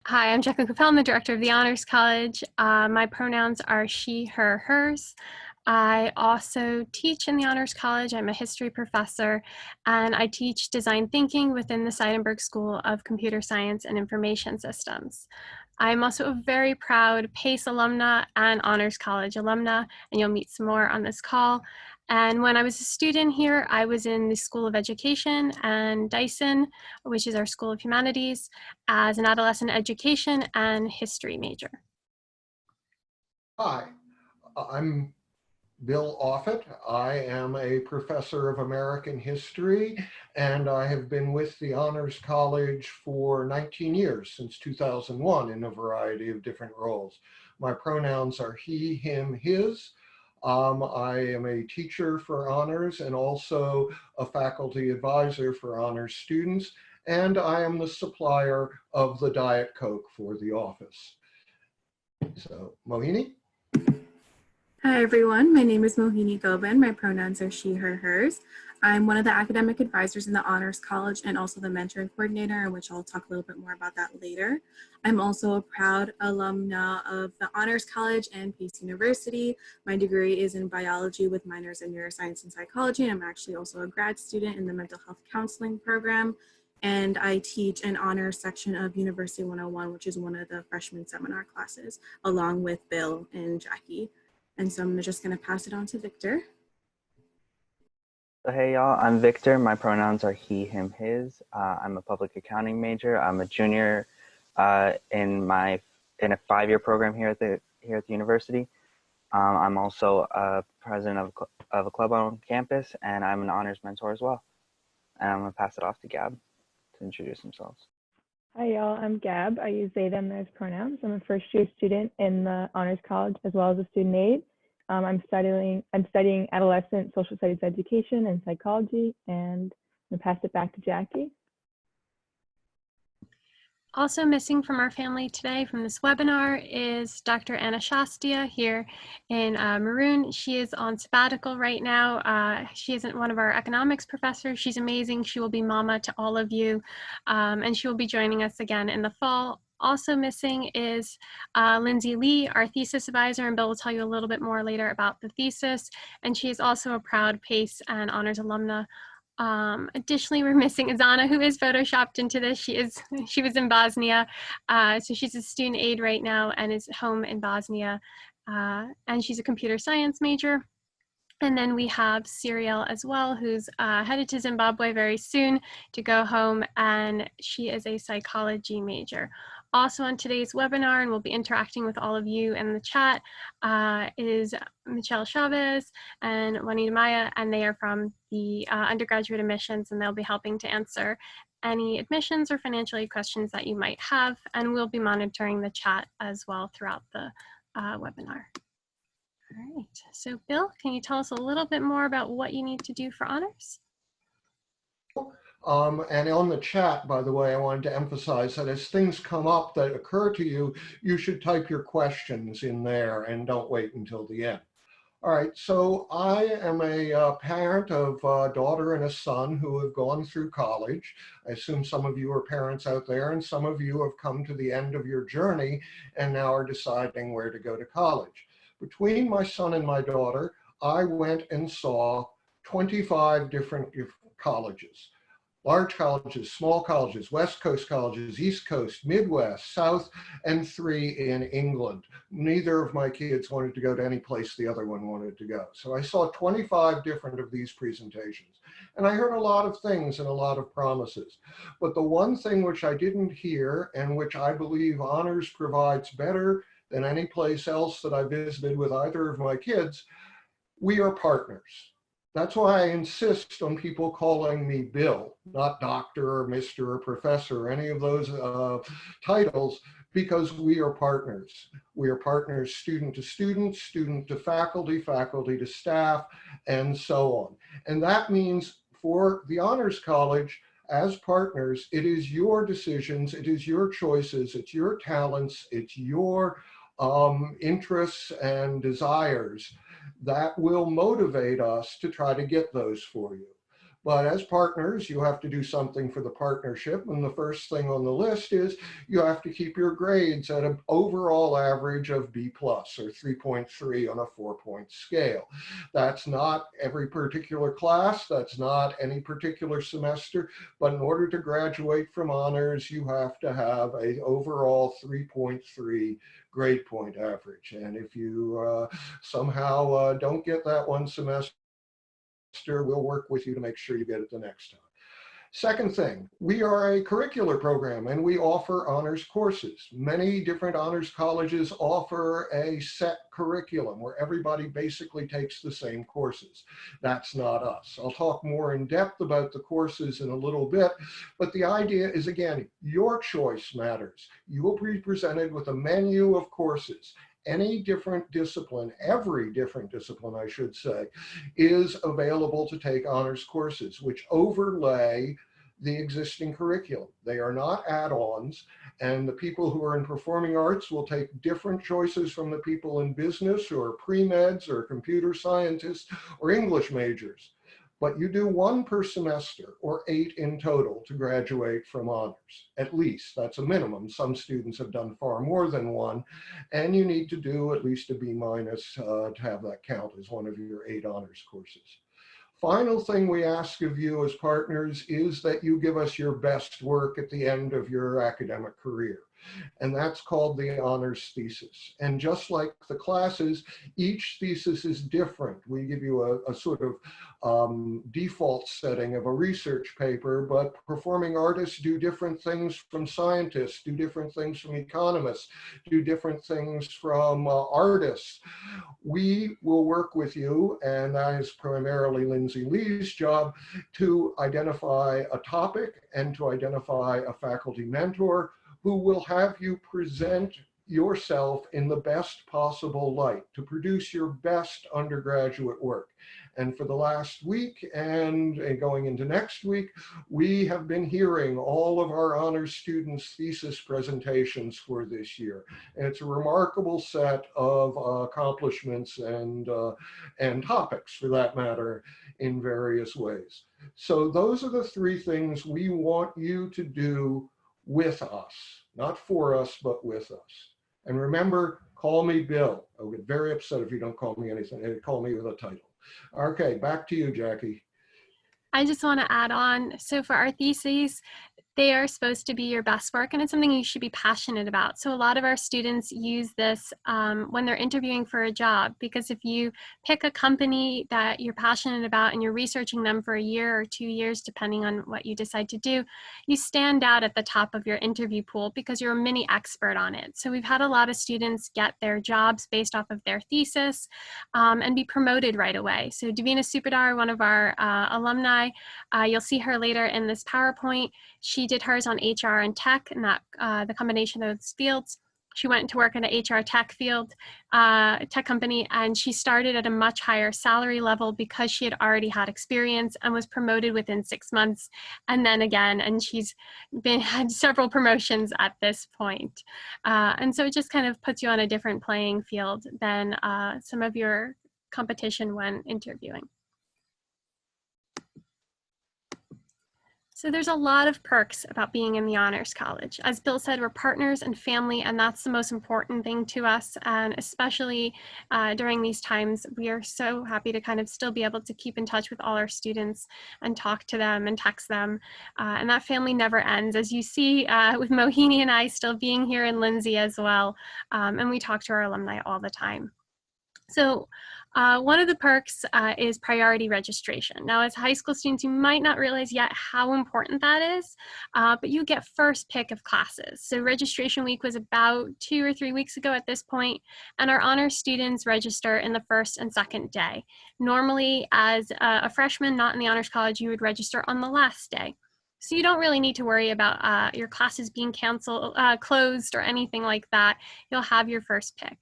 Hi, I'm Jacqueline Capel. I'm the director of the Honors College. My pronouns are she, her, hers. I also teach in the Honors College. I'm a history professor, and I teach design thinking within the Seidenberg School of Computer Science and Information Systems. I'm also a very proud PACE alumna and Honors College alumna, and you'll meet some more on this call. And when I was a student here, I was in the School of Education and Dyson, which is our School of Humanities, as an adolescent education and history major. Hi, I'm Bill Offit. I am a professor of American history, and I have been with the Honors College for 19 years, since 2001, in a variety of different roles. My pronouns are he, him, his. I am a teacher for honors and also a faculty advisor for honors students, and I am the supplier of the Diet Coke for the office. So, Mohini? Hi everyone, my name is Mohini Goben. My pronouns are she, her, hers. I'm one of the academic advisors in the Honors College and also the mentoring coordinator, in which I'll talk a little bit more about that later. I'm also a proud alumna of the Honors College and Pace University. My degree is in biology with minors in neuroscience and psychology, and I'm actually also a grad student in the mental health counseling program. And I teach an honors section of University 101, which is one of the freshman seminar classes, along with Bill and Jackie. And so I'm just going to pass it on to Victor. So hey y'all, I'm Victor. My pronouns are he, him, his. I'm a public accounting major. I'm a junior in a 5-year program here at the university. I'm also a president of a club on campus, and I'm an honors mentor as well. And I'm gonna pass it off to Gab to introduce themselves. Hi y'all, I'm Gab. I use they, them, theirs pronouns. I'm a first-year student in the Honors College as well as a student aide. I'm studying adolescent social studies education and psychology, and I'm gonna pass it back to Jackie. Also missing from our family today from this webinar is Dr. Anna Shastia here in Maroon. She is on sabbatical right now. She isn't one of our economics professors. She's amazing. She will be mama to all of you, and she will be joining us again in the fall. Also missing is Lindsay Lee, our thesis advisor, and Bill will tell you a little bit more later about the thesis. And she is also a proud PACE and honors alumna. Additionally, we're missing Azana, who is photoshopped into this. She was in Bosnia, so she's a student aide right now and is home in Bosnia, and she's a computer science major. And then we have Serial as well, who's headed to Zimbabwe very soon to go home, and she is a psychology major. Also on today's webinar, and we'll be interacting with all of you in the chat, is Michelle Chavez and Juanita Maya, and they are from the undergraduate admissions, and they'll be helping to answer any admissions or financial aid questions that you might have, and we'll be monitoring the chat as well throughout the webinar. All right, so Bill, can you tell us a little bit more about what you need to do for honors? And on the chat, by the way, I wanted to emphasize that as things come up that occur to you, you should type your questions in there and don't wait until the end. All right, so I am a parent of a daughter and a son who have gone through college. I assume some of you are parents out there, and some of you have come to the end of your journey and now are deciding where to go to college. Between my son and my daughter, I went and saw 25 different colleges. Large colleges, small colleges, West Coast colleges, East Coast, Midwest, South, and 3 in England. Neither of my kids wanted to go to any place the other one wanted to go. So I saw 25 different of these presentations. And I heard a lot of things and a lot of promises. But the one thing which I didn't hear, and which I believe honors provides better than any place else that I visited with either of my kids, we are partners. That's why I insist on people calling me Bill, not doctor or Mr. or professor or any of those titles, because we are partners. We are partners student to student, student to faculty, faculty to staff, and so on. And that means for the Honors College, as partners, it is your decisions, it is your choices, it's your talents, it's your interests and desires that will motivate us to try to get those for you. But as partners, you have to do something for the partnership. And the first thing on the list is you have to keep your grades at an overall average of B plus, or 3.3 on a 4-point scale. That's not every particular class. That's not any particular semester. But in order to graduate from honors, you have to have an overall 3.3 grade point average. And if you somehow don't get that one semester, we'll work with you to make sure you get it the next time. Second thing, we are a curricular program and we offer honors courses. Many different honors colleges offer a set curriculum where everybody basically takes the same courses. That's not us. I'll talk more in depth about the courses in a little bit, but the idea is, again, your choice matters. You will be presented with a menu of courses. Any different discipline, every different discipline, I should say, is available to take honors courses, which overlay the existing curriculum. They are not add-ons, and the people who are in performing arts will take different choices from the people in business or pre-meds or computer scientists or English majors. But you do one per semester, or 8 in total, to graduate from honors. At least, that's a minimum. Some students have done far more than one, and you need to do at least a B minus to have that count as one of your 8 honors courses. Final thing we ask of you as partners is that you give us your best work at the end of your academic career. And that's called the honors thesis. And just like the classes, each thesis is different. We give you a sort of default setting of a research paper, but performing artists do different things from scientists, do different things from economists, do different things from artists. We will work with you, and that is primarily Lindsay Lee's job, to identify a topic and to identify a faculty mentor who will have you present yourself in the best possible light to produce your best undergraduate work. And for the last week and going into next week, we have been hearing all of our honors students' thesis presentations for this year. And it's a remarkable set of accomplishments and topics, for that matter, in various ways. So those are the 3 things we want you to do with us, not for us, but with us. And remember, call me Bill. I'll get very upset if you don't call me anything. Call me with a title. Okay, back to you, Jackie. I just want to add on, so for our theses, they are supposed to be your best work, and it's something you should be passionate about. So a lot of our students use this when they're interviewing for a job, because if you pick a company that you're passionate about and you're researching them for a year or 2 years, depending on what you decide to do, you stand out at the top of your interview pool because you're a mini expert on it. So we've had a lot of students get their jobs based off of their thesis and be promoted right away. So Davina Supadar, one of our alumni, you'll see her later in this PowerPoint. She did hers on HR and tech, and that the combination of those fields. She went to work in an HR tech field, tech company, and she started at a much higher salary level because she had already had experience and was promoted within 6 months, and then again, and she's had several promotions at this point. And so it just kind of puts you on a different playing field than some of your competition when interviewing. So there's a lot of perks about being in the Honors College. As Bill said, we're partners and family, and that's the most important thing to us. And especially during these times, we are so happy to kind of still be able to keep in touch with all our students and talk to them and text them. And that family never ends, as you see with Mohini and I still being here, and Lindsay as well. And we talk to our alumni all the time. So one of the perks is priority registration. Now, as high school students, you might not realize yet how important that is, but you get first pick of classes. So registration week was about 2 or 3 weeks ago at this point, and our honors students register in the first and second day. Normally, as a freshman not in the Honors College, you would register on the last day. So you don't really need to worry about your classes being canceled, closed, or anything like that. You'll have your first pick.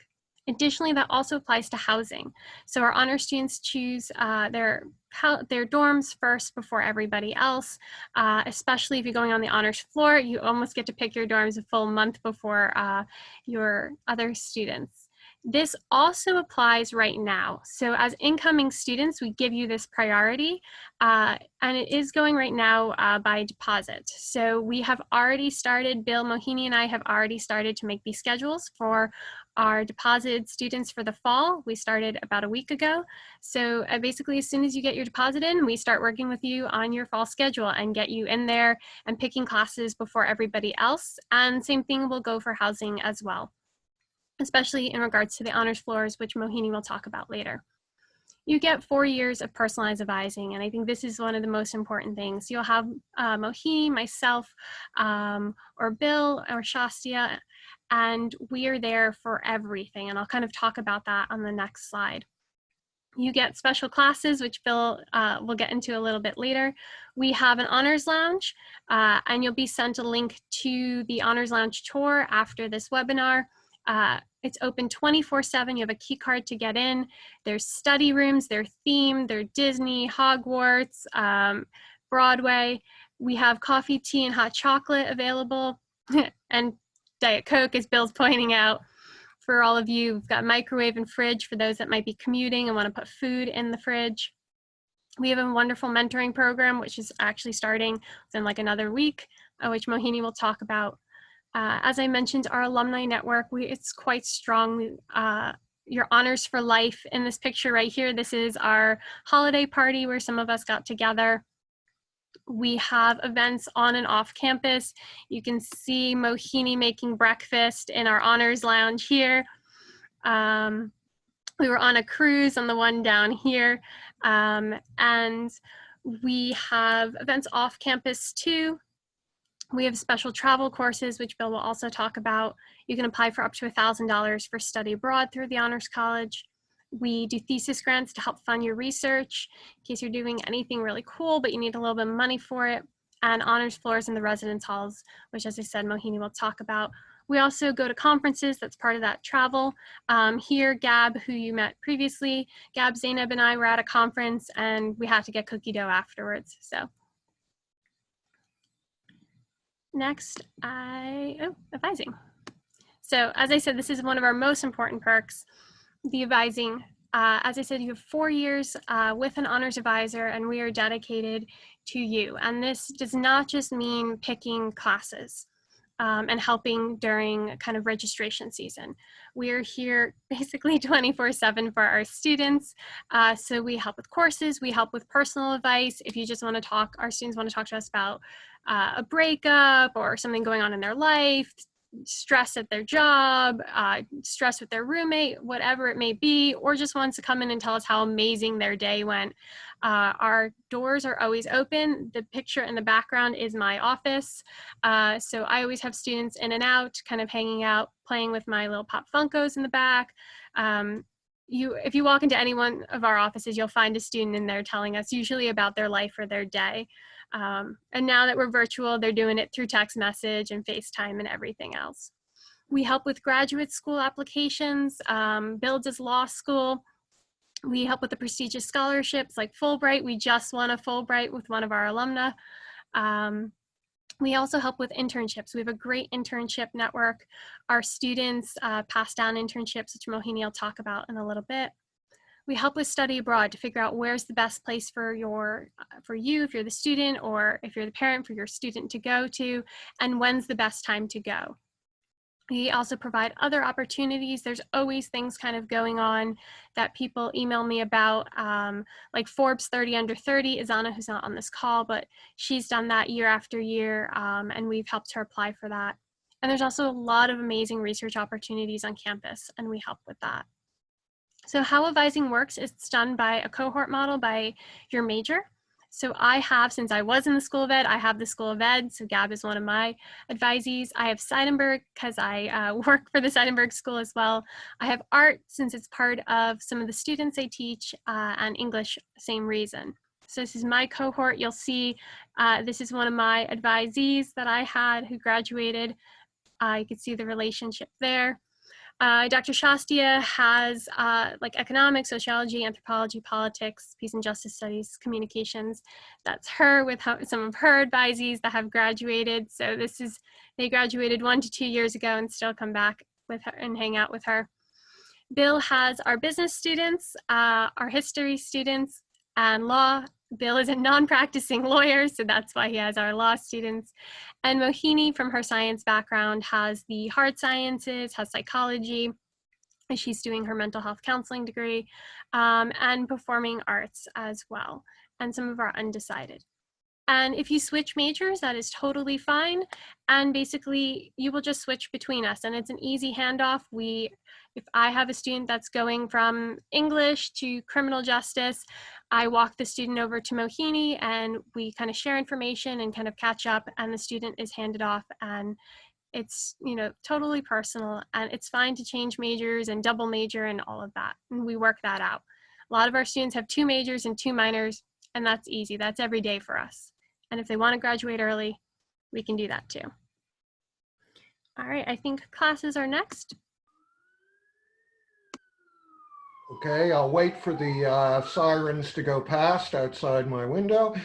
Additionally, that also applies to housing. So our honor students choose their dorms first before everybody else, especially if you're going on the honors floor. You almost get to pick your dorms a full month before your other students. This also applies right now. So as incoming students, we give you this priority, and it is going right now by deposit. So we have already started, Bill Mohini and I have already started to make these schedules for our deposited students for the fall. We started about a week ago. So basically, as soon as you get your deposit in, we start working with you on your fall schedule and get you in there and picking classes before everybody else. And same thing will go for housing as well, especially in regards to the honors floors, which Mohini will talk about later. You get 4 years of personalized advising, and I think this is one of the most important things. You'll have Mohini, myself, or Bill, or Shastia, and we are there for everything, and I'll kind of talk about that on the next slide. You get special classes, which Bill will get into a little bit later. We have an honors lounge, and you'll be sent a link to the honors lounge tour after this webinar. It's open 24/7. You have a key card to get in. There's study rooms, they're themed, they're Disney, Hogwarts, Broadway. We have coffee, tea, and hot chocolate available, and Diet Coke, as Bill's pointing out. For all of you, we've got microwave and fridge for those that might be commuting and want to put food in the fridge. We have a wonderful mentoring program, which is actually starting within like another week, which Mohini will talk about. As I mentioned, our alumni network, it's quite strong. Your honors for life in this picture right here. This is our holiday party where some of us got together. We have events on and off campus. You can see Mohini making breakfast in our honors lounge here. We were on a cruise on the one down here. And we have events off campus too. We have special travel courses, which Bill will also talk about. You can apply for up to $1,000 for study abroad through the Honors College. We do thesis grants to help fund your research in case you're doing anything really cool, but you need a little bit of money for it. And honors floors in the residence halls, which, as I said, Mohini will talk about. We also go to conferences. That's part of that travel. Here, Gab, who you met previously, Gab, Zainab, and I were at a conference, and we had to get cookie dough afterwards. So. Next, advising. So as I said, this is one of our most important perks, the advising. As I said, you have 4 years with an honors advisor, and we are dedicated to you. And this does not just mean picking classes and helping during kind of registration season. We're here basically 24/7 for our students. So we help with courses, we help with personal advice. If you just want to talk, our students want to talk to us about a breakup or something going on in their life, stress at their job, stress with their roommate, whatever it may be, or just wants to come in and tell us how amazing their day went. Our doors are always open. The picture in the background is my office. So I always have students in and out, kind of hanging out, playing with my little Pop Funkos in the back. If you walk into any one of our offices, you'll find a student in there telling us usually about their life or their day. And now that we're virtual, they're doing it through text message and FaceTime and everything else. We help with graduate school applications. Bill does law school. We help with the prestigious scholarships like Fulbright. We just won a Fulbright with one of our alumna. We also help with internships. We have a great internship network. Our students pass down internships, which Mohini will talk about in a little bit. We help with study abroad to figure out where's the best place for you, if you're the student, or if you're the parent, for your student to go to, and when's the best time to go. We also provide other opportunities. There's always things kind of going on that people email me about, like Forbes 30 Under 30, Izana, who's not on this call, but she's done that year after year, and we've helped her apply for that. And there's also a lot of amazing research opportunities on campus, and we help with that. So how advising works is it's done by a cohort model by your major. So I have, since I was in the School of Ed, I have the School of Ed. So Gab is one of my advisees. I have Seidenberg because I work for the Seidenberg School as well. I have art since it's part of some of the students I teach, and English, same reason. So this is my cohort. You'll see this is one of my advisees that I had who graduated. You can see the relationship there. Dr. Shastia has like economics, sociology, anthropology, politics, peace and justice studies, communications. That's her with some of her advisees that have graduated. So they graduated 1 to 2 years ago and still come back with her and hang out with her. Bill has our business students, our history students, and law. Bill is a non-practicing lawyer, so that's why he has our law students. And Mohini, from her science background, has the hard sciences, has psychology, and she's doing her mental health counseling degree, and performing arts as well, and some of our undecided. And if you switch majors, that is totally fine. And basically, you will just switch between us. And it's an easy handoff. If I have a student that's going from English to criminal justice, I walk the student over to Mohini and we kind of share information and kind of catch up, and the student is handed off. And it's, totally personal, and it's fine to change majors and double major and all of that. And we work that out. A lot of our students have 2 majors and 2 minors, and that's easy. That's every day for us. And if they want to graduate early, we can do that too. All right, I think classes are next. Okay, I'll wait for the sirens to go past outside my window.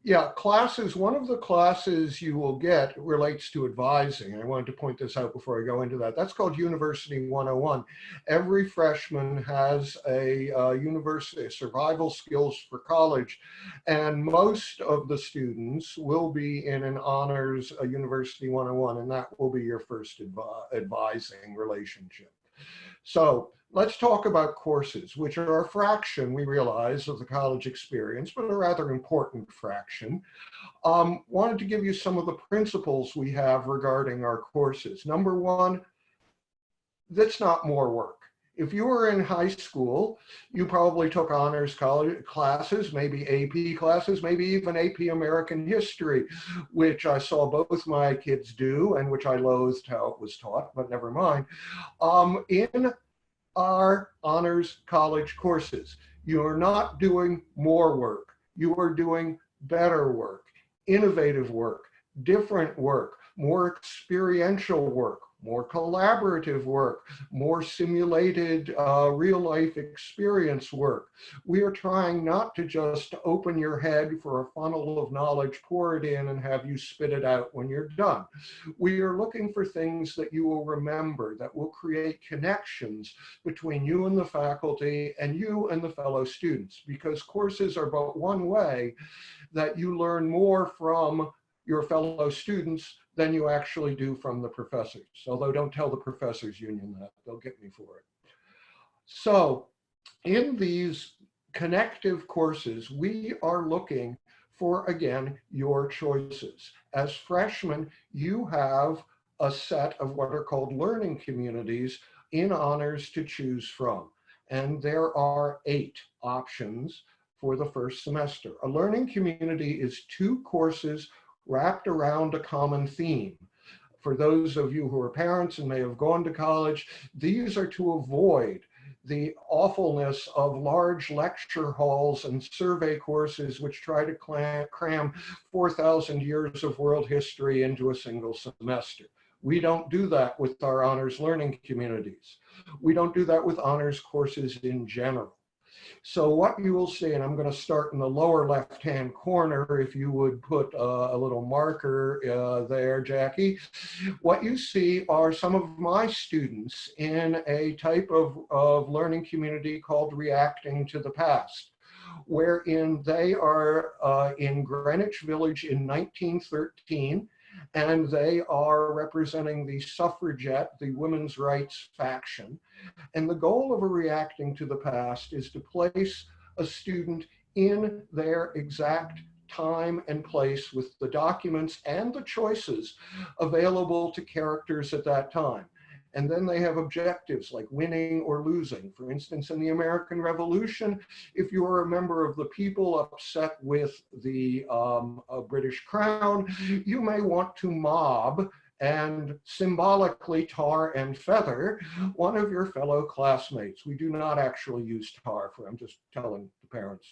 Yeah, classes, one of the classes you will get relates to advising. I wanted to point this out before I go into that. That's called University 101. Every freshman has a university survival skills for college, and most of the students will be in an honors University 101, and that will be your first advising relationship. So let's talk about courses, which are a fraction, we realize, of the college experience, but a rather important fraction. Wanted to give you some of the principles we have regarding our courses. Number one, that's not more work. If you were in high school, you probably took honors college classes, maybe AP classes, maybe even AP American History, which I saw both my kids do and which I loathed how it was taught, but never mind. In our honors college courses, you are not doing more work. You are doing better work, innovative work, different work, more experiential work, more collaborative work, more simulated real life experience work. We are trying not to just open your head for a funnel of knowledge, pour it in, and have you spit it out when you're done. We are looking for things that you will remember, that will create connections between you and the faculty and you and the fellow students, because courses are but one way that you learn more from your fellow students than you actually do from the professors. Although don't tell the professors union that, they'll get me for it. So in these connective courses, we are looking for, again, your choices. As freshmen, you have a set of what are called learning communities in honors to choose from. And there are 8 options for the first semester. A learning community is 2 courses wrapped around a common theme. For those of you who are parents and may have gone to college, these are to avoid the awfulness of large lecture halls and survey courses which try to cram 4,000 years of world history into a single semester. We don't do that with our honors learning communities. We don't do that with honors courses in general. So what you will see, and I'm going to start in the lower left-hand corner, if you would put a little marker there, Jackie. What you see are some of my students in a type of learning community called Reacting to the Past, wherein they are in Greenwich Village in 1913, and they are representing the suffragette, the women's rights faction. And the goal of a Reacting to the Past is to place a student in their exact time and place with the documents and the choices available to characters at that time. And then they have objectives like winning or losing. For instance, in the American Revolution, if you are a member of the people upset with the British Crown, you may want to mob and symbolically tar and feather one of your fellow classmates. We do not actually use tar for, I'm just telling the parents,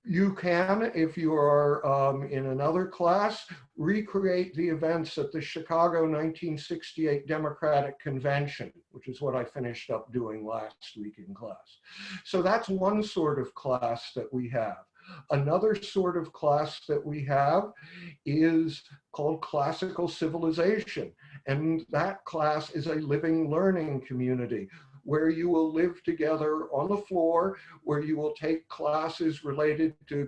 you can, if you are in another class, recreate the events at the Chicago 1968 Democratic Convention, which is what I finished up doing last week in class. So that's one sort of class that we have. Another sort of class that we have is called Classical Civilization. And that class is a living learning community where you will live together on the floor, where you will take classes related to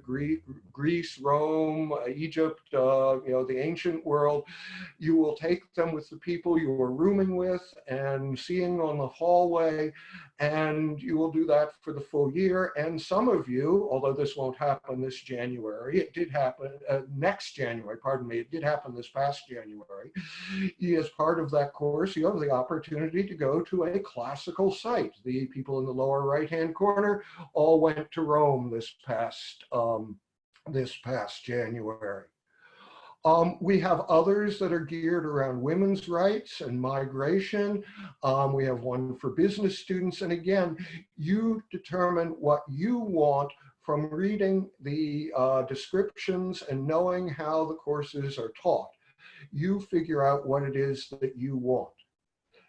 Greece, Rome, Egypt, the ancient world. You will take them with the people you are rooming with and seeing on the hallway, and you will do that for the full year. And some of you, although this won't happen this January, it did happen next January, pardon me, it did happen this past January. As part of that course, you have the opportunity to go to a classical site. The people in the lower right-hand corner all went to Rome this past January. We have others that are geared around women's rights and migration. We have one for business students. And again, you determine what you want from reading the descriptions and knowing how the courses are taught. You figure out what it is that you want.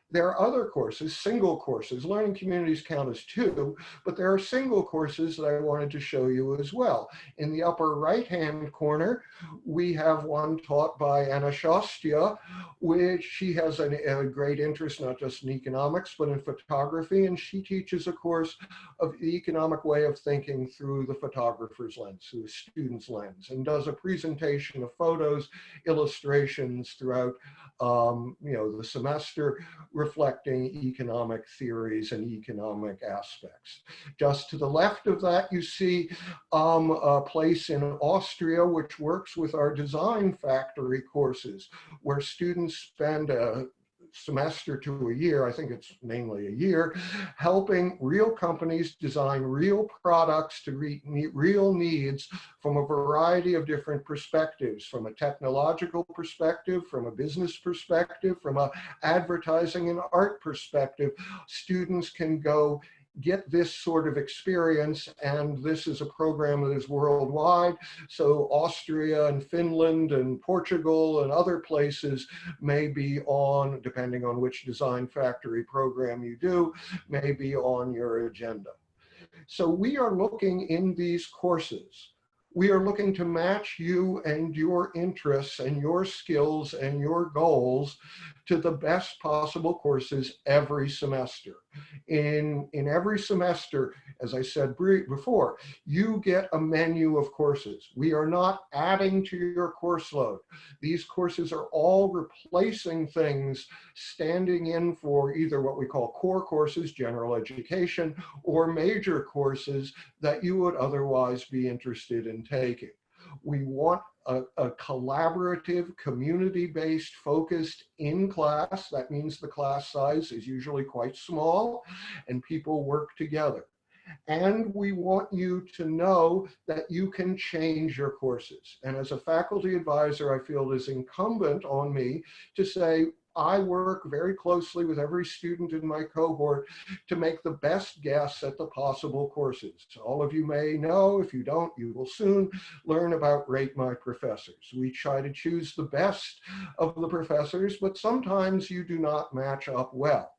There are other courses, single courses. Learning communities count as two, but there are single courses that I wanted to show you as well. In the upper right-hand corner, we have one taught by Anna Shastia, which she has a great interest, not just in economics, but in photography. And she teaches a course of the economic way of thinking through the photographer's lens, through the student's lens, and does a presentation of photos, illustrations throughout the semester, reflecting economic theories and economic aspects. Just to the left of that, you see a place in Austria which works with our design factory courses, where students spend a semester to a year, I think it's mainly a year, helping real companies design real products to meet real needs from a variety of different perspectives, from a technological perspective, from a business perspective, from an advertising and art perspective. Students can go get this sort of experience, and this is a program that is worldwide. So Austria and Finland and Portugal and other places may be on, depending on which design factory program you do, may be on your agenda. So we are looking in these courses. We are looking to match you and your interests and your skills and your goals to the best possible courses every semester. In every semester, as I said before, you get a menu of courses. We are not adding to your course load. These courses are all replacing things, standing in for either what we call core courses, general education, or major courses that you would otherwise be interested in taking. We want a collaborative, community-based, focused in-class. That means the class size is usually quite small and people work together. And we want you to know that you can change your courses. And as a faculty advisor, I feel it is incumbent on me to say, I work very closely with every student in my cohort to make the best guess at the possible courses. All of you may know, if you don't, you will soon learn about Rate My Professors. We try to choose the best of the professors, but sometimes you do not match up well.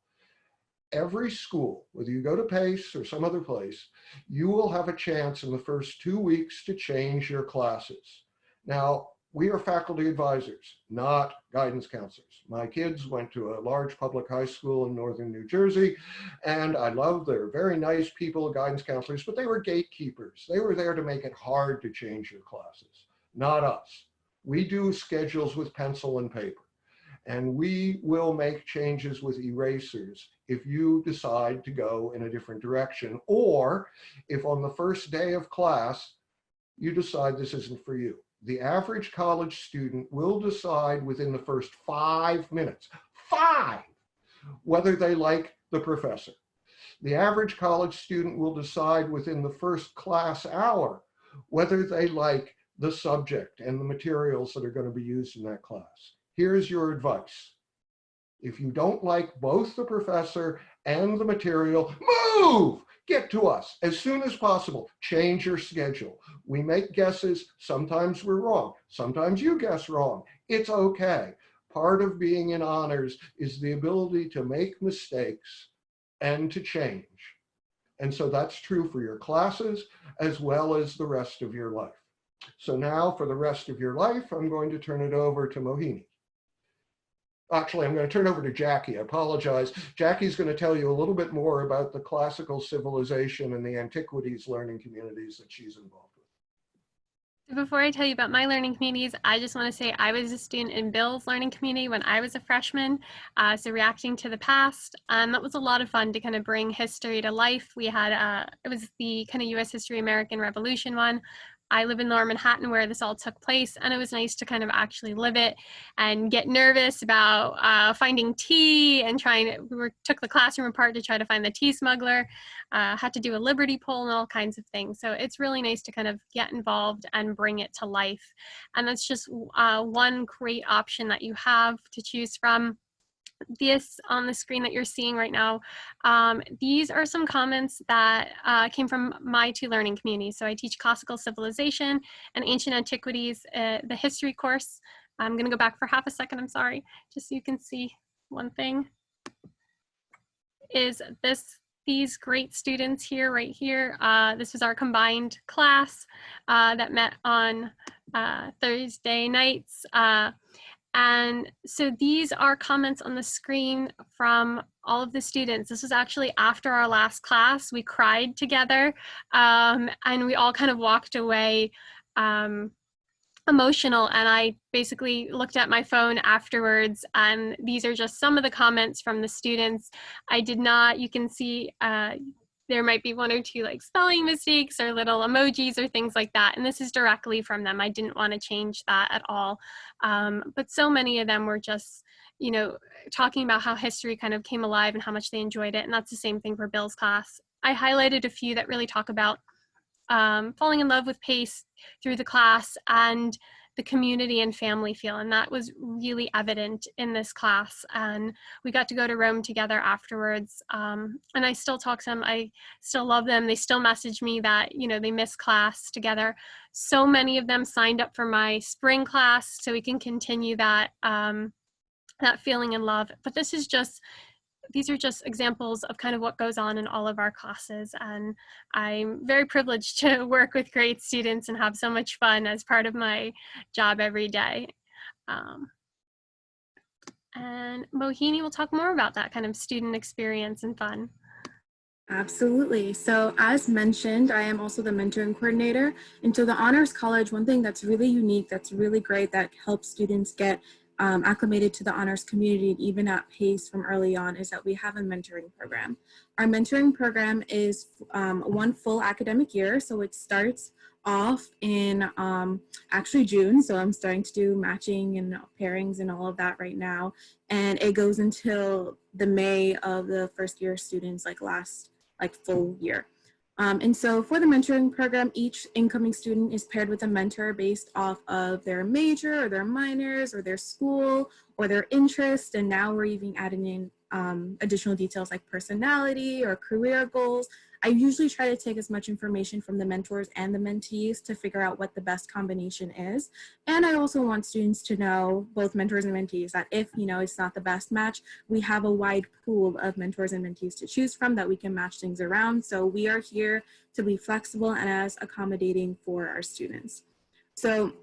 Every school, whether you go to PACE or some other place, you will have a chance in the first 2 weeks to change your classes. Now, we are faculty advisors, not guidance counselors. My kids went to a large public high school in northern New Jersey, and I love, they're very nice people, guidance counselors, but they were gatekeepers. They were there to make it hard to change your classes, not us. We do schedules with pencil and paper, and we will make changes with erasers if you decide to go in a different direction, or if on the first day of class, you decide this isn't for you. The average college student will decide within the first 5 minutes, whether they like the professor. The average college student will decide within the first class hour whether they like the subject and the materials that are going to be used in that class. Here's your advice. If you don't like both the professor and the material, move! Get to us as soon as possible. Change your schedule. We make guesses. Sometimes we're wrong. Sometimes you guess wrong. It's okay. Part of being in honors is the ability to make mistakes and to change. And so that's true for your classes as well as the rest of your life. So now for the rest of your life, I'm going to turn it over to Mohini. Actually, I'm going to turn over to Jackie. I apologize. Jackie's going to tell you a little bit more about the classical civilization and the antiquities learning communities that she's involved with. Before I tell you about my learning communities, I just want to say I was a student in Bill's learning community when I was a freshman. So reacting to the past, that was a lot of fun to kind of bring history to life. We had, it was the kind of US History American Revolution one. I live in Lower Manhattan where this all took place, and it was nice to kind of actually live it and get nervous about finding tea and took the classroom apart to try to find the tea smuggler, had to do a liberty poll and all kinds of things. So it's really nice to kind of get involved and bring it to life. And that's just one great option that you have to choose from. This on the screen that you're seeing right now, these are some comments that came from my two learning communities. So I teach classical civilization and ancient antiquities, the history course. I'm gonna go back for half a second, I'm sorry, just so you can see one thing. Is these great students here, right here. This was our combined class that met on Thursday nights. And so these are comments on the screen from all of the students. This was actually after our last class. We cried together and we all kind of walked away emotional, and I basically looked at my phone afterwards, and these are just some of the comments from the students. I did not, you can see there might be one or two like spelling mistakes or little emojis or things like that. And this is directly from them. I didn't want to change that at all. But so many of them were just, you know, talking about how history kind of came alive and how much they enjoyed it. And that's the same thing for Bill's class. I highlighted a few that really talk about falling in love with pace through the class and the community and family feel, and that was really evident in this class. And we got to go to Rome together afterwards, and I still talk to them. I still love them. They still message me that, you know, they miss class together. So many of them signed up for my spring class so we can continue that that feeling in love. But these are just examples of kind of what goes on in all of our classes. And I'm very privileged to work with great students and have so much fun as part of my job every day. And Mohini will talk more about that kind of student experience and fun. Absolutely. So as mentioned, I am also the mentoring coordinator. And so the Honors College, one thing that's really unique, that's really great, that helps students get acclimated to the honors community and even at pace from early on, is that we have a mentoring program. Our mentoring program is one full academic year. So it starts off in actually June. So I'm starting to do matching and pairings and all of that right now. And it goes until the May of the first year students, last full year. And so for the mentoring program, each incoming student is paired with a mentor based off of their major or their minors or their school or their interest. And now we're even adding in additional details like personality or career goals. I usually try to take as much information from the mentors and the mentees to figure out what the best combination is. And I also want students to know, both mentors and mentees, that if it's not the best match, we have a wide pool of mentors and mentees to choose from that we can match things around. So we are here to be flexible and as accommodating for our students. So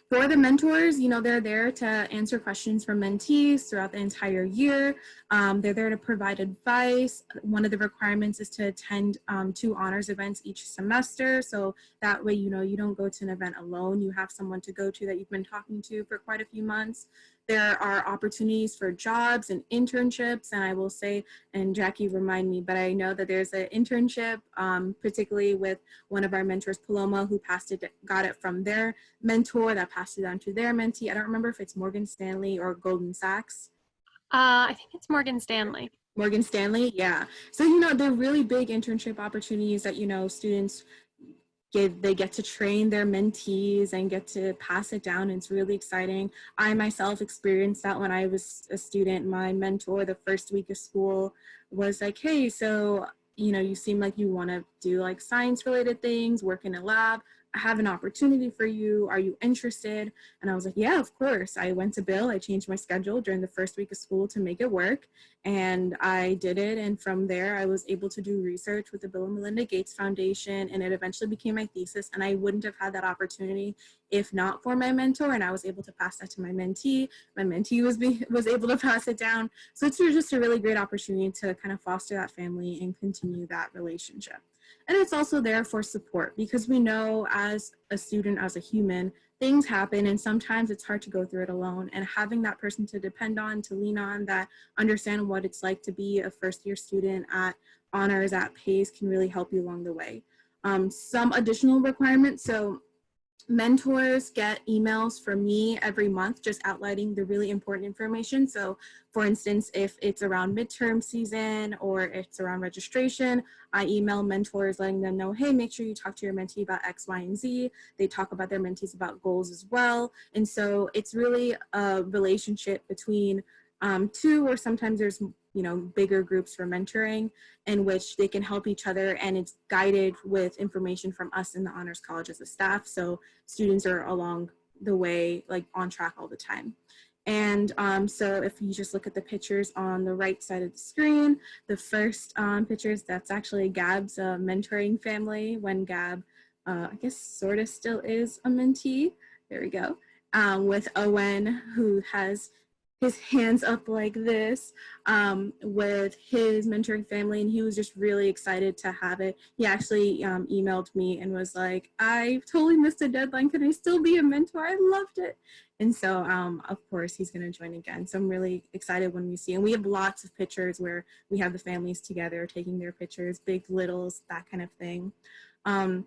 for the mentors, they're there to answer questions from mentees throughout the entire year. They're there to provide advice. One of the requirements is to attend 2 honors events each semester. So that way, you don't go to an event alone. You have someone to go to that you've been talking to for quite a few months. There are opportunities for jobs and internships. And I will say, and Jackie remind me, but I know that there's an internship, particularly with one of our mentors, Paloma, who got it from their mentor that passed it on to their mentee. I don't remember if it's Morgan Stanley or Goldman Sachs. I think it's Morgan Stanley. Morgan Stanley, yeah. So, they're really big internship opportunities that, students they get to train their mentees and get to pass it down. It's really exciting. I myself experienced that when I was a student. My mentor, the first week of school, was like, hey, so you seem like you want to do science related things, work in a lab. I have an opportunity for you. Are you interested? And I was like, yeah, of course. I went to Bill. I changed my schedule during the first week of school to make it work. And I did it. And from there, I was able to do research with the Bill and Melinda Gates Foundation. And it eventually became my thesis. And I wouldn't have had that opportunity if not for my mentor. And I was able to pass that to my mentee. My mentee was able to pass it down. So it's just a really great opportunity to kind of foster that family and continue that relationship. And it's also there for support, because we know as a student, as a human, things happen and sometimes it's hard to go through it alone. And having that person to depend on, to lean on, that understand what it's like to be a first-year student at honors at PACE can really help you along the way. Some additional requirements. So mentors get emails from me every month just outlining the really important information. So for instance, if it's around midterm season or it's around registration, I email mentors letting them know, hey, make sure you talk to your mentee about X, Y, and Z. They talk about their mentees about goals as well. And so it's really a relationship between two, or sometimes there's bigger groups for mentoring in which they can help each other, and it's guided with information from us in the Honors College as a staff. So students are along the way, like on track all the time. And so if you just look at the pictures on the right side of the screen, the first pictures, that's actually Gab's mentoring family when Gab, I guess sort of still is a mentee. There we go. With Owen, who has his hands up like this, with his mentoring family, and he was just really excited to have it. He actually emailed me and was like, I totally missed the deadline. Can I still be a mentor? I loved it. And so of course he's going to join again. So I'm really excited when we see, and we have lots of pictures where we have the families together taking their pictures, big, littles, that kind of thing. And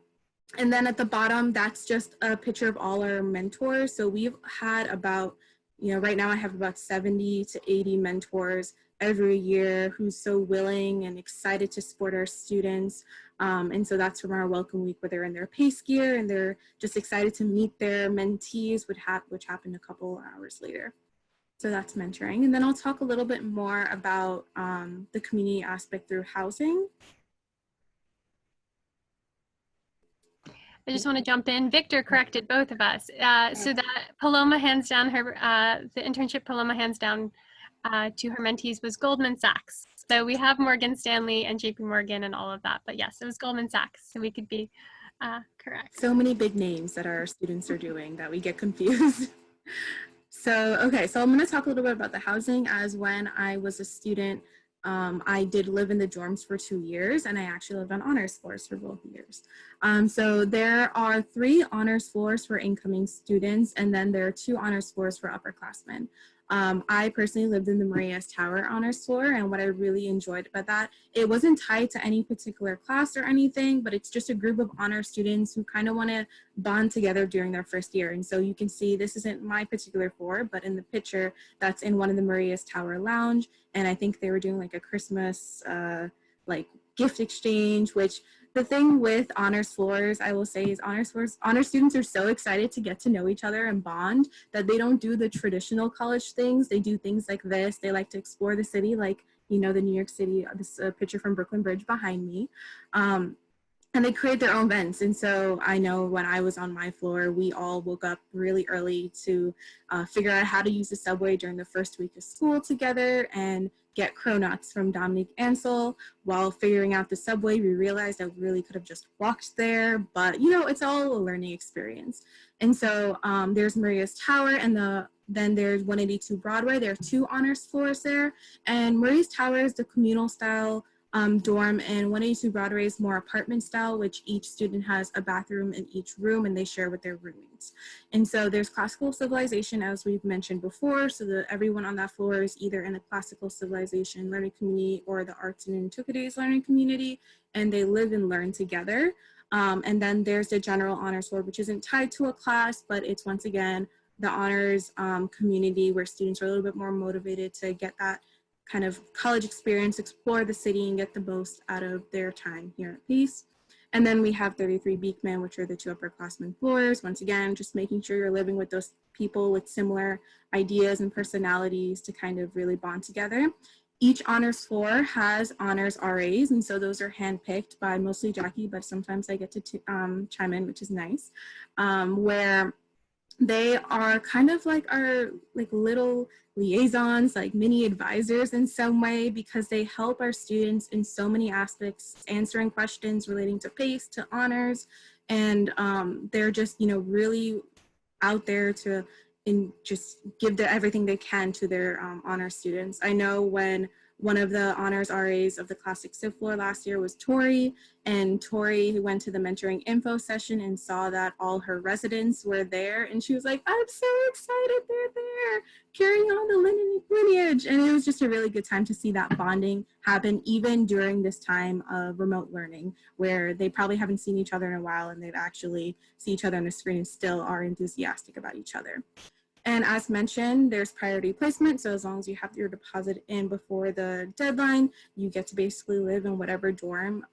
then at the bottom, that's just a picture of all our mentors. So we've had about, right now I have about 70 to 80 mentors every year who's so willing and excited to support our students. And so that's from our welcome week, where they're in their PACE gear and they're just excited to meet their mentees, which happened a couple hours later. So that's mentoring. And then I'll talk a little bit more about the community aspect through housing. I just want to jump in. Victor corrected both of us. So that Paloma hands down her, the internship Paloma hands down to her mentees was Goldman Sachs. So we have Morgan Stanley and JP Morgan and all of that, but yes, it was Goldman Sachs. So we could be correct. So many big names that our students are doing that we get confused. So, okay, so I'm going to talk a little bit about the housing. As when I was a student, I did live in the dorms for 2 years, and I actually lived on honors floors for both years. So there are 3 honors floors for incoming students, and then there are 2 honors floors for upperclassmen. I personally lived in the Maria S. Tower honors floor, and what I really enjoyed about that, it wasn't tied to any particular class or anything, but it's just a group of honor students who kind of want to bond together during their first year. And so you can see, this isn't my particular floor, but in the picture, that's in one of the Maria S. Tower lounge, and I think they were doing like a Christmas like gift exchange, which the thing with honors floors, I will say, is honor students are so excited to get to know each other and bond that they don't do the traditional college things. They do things like this. They like to explore the city, like, the New York City, this picture from Brooklyn Bridge behind me. And they create their own events. And so I know when I was on my floor, we all woke up really early to figure out how to use the subway during the first week of school together and get cronuts from Dominique Ansel. While figuring out the subway, we realized that we really could have just walked there, but it's all a learning experience. And so there's Maria's Tower, and then there's 182 Broadway. There are 2 honors floors there, and Maria's Tower is the communal style dorm, and 182 Broadway is more apartment style, which each student has a bathroom in each room and they share with their roommates. And so there's classical civilization, as we've mentioned before, so that everyone on that floor is either in the classical civilization learning community or the arts and antiquities learning community, and they live and learn together. And then there's the general honors floor, which isn't tied to a class, but it's once again the honors community, where students are a little bit more motivated to get that kind of college experience, explore the city, and get the most out of their time here at PACE. And then we have 33 Beekman, which are the 2 upperclassmen floors. Once again, just making sure you're living with those people with similar ideas and personalities to kind of really bond together. Each honors floor has honors RAs, and so those are handpicked by mostly Jackie, but sometimes I get to chime in, which is nice, where they are kind of like our little liaisons, like mini advisors in some way, because they help our students in so many aspects, answering questions relating to PACE, to honors, and they're just, really out there to just give everything they can to their honor students. I know when one of the honors RAs of the Classic Civ floor last year was Tori, and Tori went to the mentoring info session and saw that all her residents were there, and she was like, I'm so excited they're there, carrying on the lineage. And it was just a really good time to see that bonding happen, even during this time of remote learning, where they probably haven't seen each other in a while, and they've actually see each other on the screen and still are enthusiastic about each other. And as mentioned, there's priority placement. So as long as you have your deposit in before the deadline, you get to basically live in whatever dorm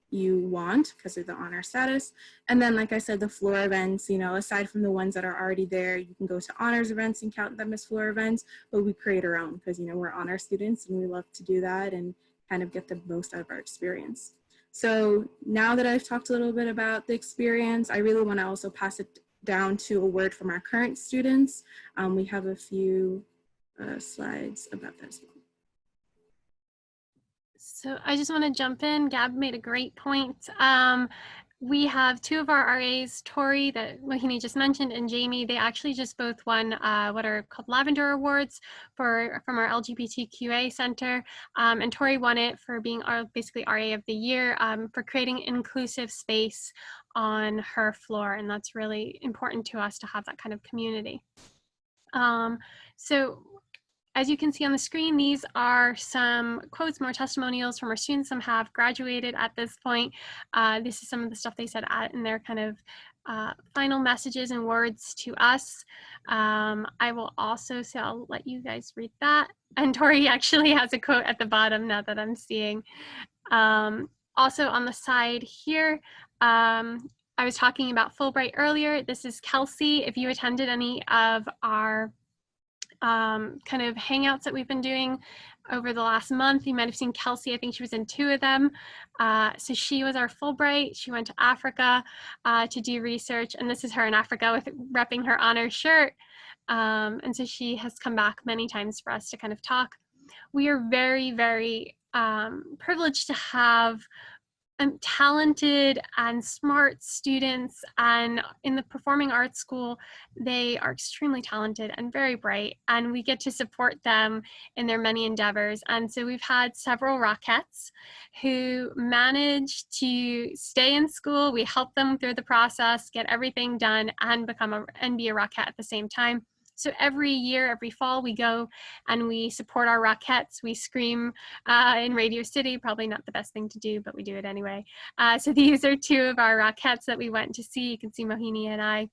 you want because of the honor status. And then, like I said, the floor events, aside from the ones that are already there, you can go to honors events and count them as floor events, but we create our own because, we're honor students and we love to do that and kind of get the most out of our experience. So now that I've talked a little bit about the experience, I really want to also pass it down to a word from our current students. We have a few slides about that as well. So I just want to jump in. Gab made a great point. We have two of our RAs, Tori, that Mohini just mentioned, and Jamie. They actually just both won what are called Lavender Awards from our LGBTQA Center. And Tori won it for being basically RA of the Year for creating inclusive space on her floor. And that's really important to us to have that kind of community. So as you can see on the screen, these are some quotes, more testimonials from our students. Some have graduated at this point. This is some of the stuff they said in their kind of final messages and words to us. I will also, so I'll let you guys read that. And Tori actually has a quote at the bottom now that I'm seeing. Also on the side here, I was talking about Fulbright earlier. This is Kelsey. If you attended any of our kind of hangouts that we've been doing over the last month, you might have seen Kelsey. I think she was in 2 of them. So she was our Fulbright. She went to Africa to do research, and this is her in Africa with repping her honor shirt. And so she has come back many times for us to kind of talk. We are very, very privileged to have talented and smart students, and in the performing arts school they are extremely talented and very bright, and we get to support them in their many endeavors. And so we've had several Rockettes who managed to stay in school. We help them through the process, get everything done, and be a Rockette at the same time. So every year, every fall, we go and we support our Rockettes. We scream in Radio City, probably not the best thing to do, but we do it anyway. So these are 2 of our Rockettes that we went to see. You can see Mohini and I